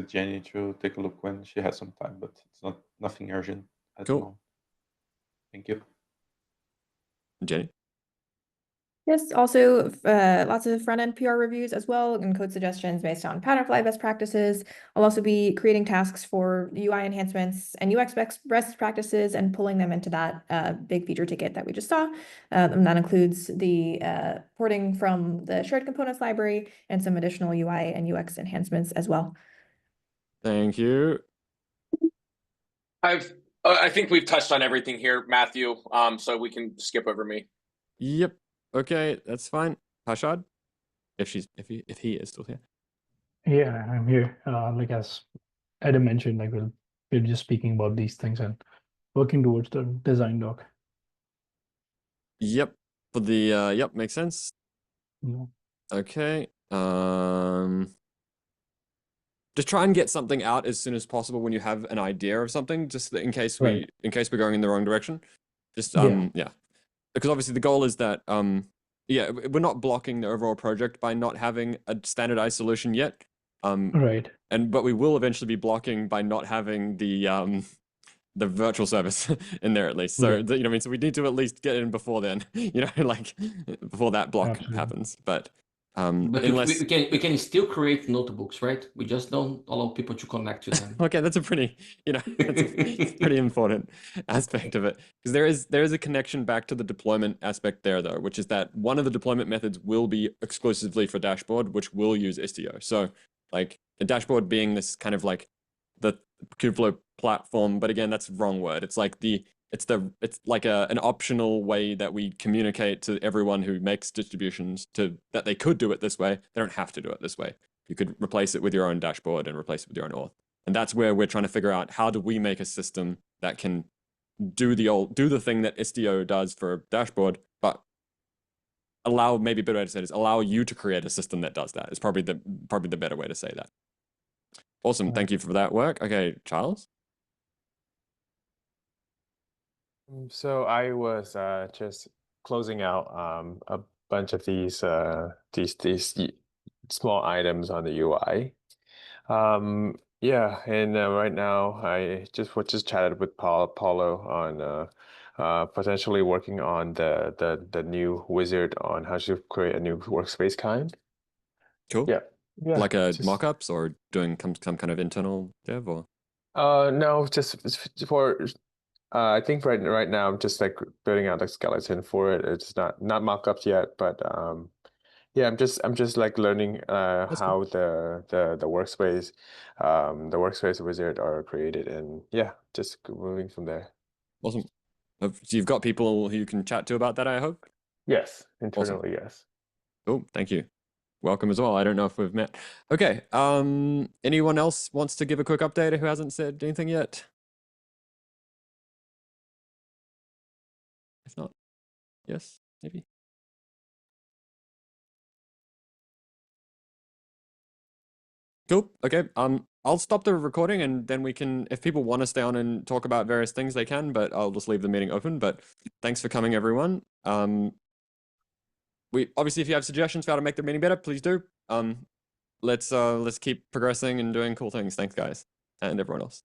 Jenny to take a look when she has some time, but it's nothing urgent at the moment. Thank you. Jenny? Yes, also lots of front-end PR reviews as well and code suggestions based on Patternfly best practices. I'll also be creating tasks for UI enhancements and UX best practices and pulling them into that big feature ticket that we just saw. And that includes the porting from the shared components library and some additional UI and UX enhancements as well. Thank you. I think we've touched on everything here, Matthew. So we can skip over me. Yep. Okay, that's fine. Hashad, if he is still here. Yeah, I'm here. As Adam mentioned, we're just speaking about these things and working towards the design doc. Yep. For the yep, makes sense. Yeah. Okay. Just try and get something out as soon as possible when you have an idea of something, just in case we're going in the wrong direction. Just yeah. Because obviously the goal is that, we're not blocking the overall project by not having a standardized solution yet. Right. But we will eventually be blocking by not having the virtual service in there at least. So Yeah. you know, I mean, so we need to at least get in before then, you know, like before that block Absolutely. happens. But But unless we can still create notebooks, right? We just don't allow people to connect to them. okay, that's a pretty, you know, that's a pretty important aspect of it, because there is a connection back to the deployment aspect there though, which is that one of the deployment methods will be exclusively for dashboard, which will use Istio. So like the dashboard being this kind of like the Kubeflow platform, but again, that's the wrong word. It's like it's like an optional way that we communicate to everyone who makes distributions that they could do it this way. They don't have to do it this way. You could replace it with your own dashboard and replace it with your own auth. And that's where we're trying to figure out how do we make a system that can do the thing that Istio does for a dashboard, but allow, maybe a better way to say it is allow you to create a system that does that. It's probably the better way to say that. Awesome. Thank you for that work. Okay, Charles. So I was just closing out a bunch of these small items on the UI. Yeah, and right now I just chatted with Paulo on potentially working on the new wizard on how to create a new workspace kind. Cool. Yeah. Like a just- mockups or doing some kind of internal dev or No, just for I think right now I'm just like building out the skeleton for it. It's not mockups yet, but yeah, I'm just like learning how the workspace wizard are created, and yeah, just moving from there. awesome. So you've got people who you can chat to about that, I hope. Yes, internally, yes. Cool, thank you. Welcome as well. I don't know if we've met. Okay. Anyone else wants to give a quick update who hasn't said anything yet? If not, yes, maybe. Cool. Okay. I'll stop the recording and then we can, if people want to stay on and talk about various things, they can, but I'll just leave the meeting open. But thanks for coming, everyone. We obviously, if you have suggestions for how to make the meeting better, please do. Let's keep progressing and doing cool things. Thanks, guys, and everyone else.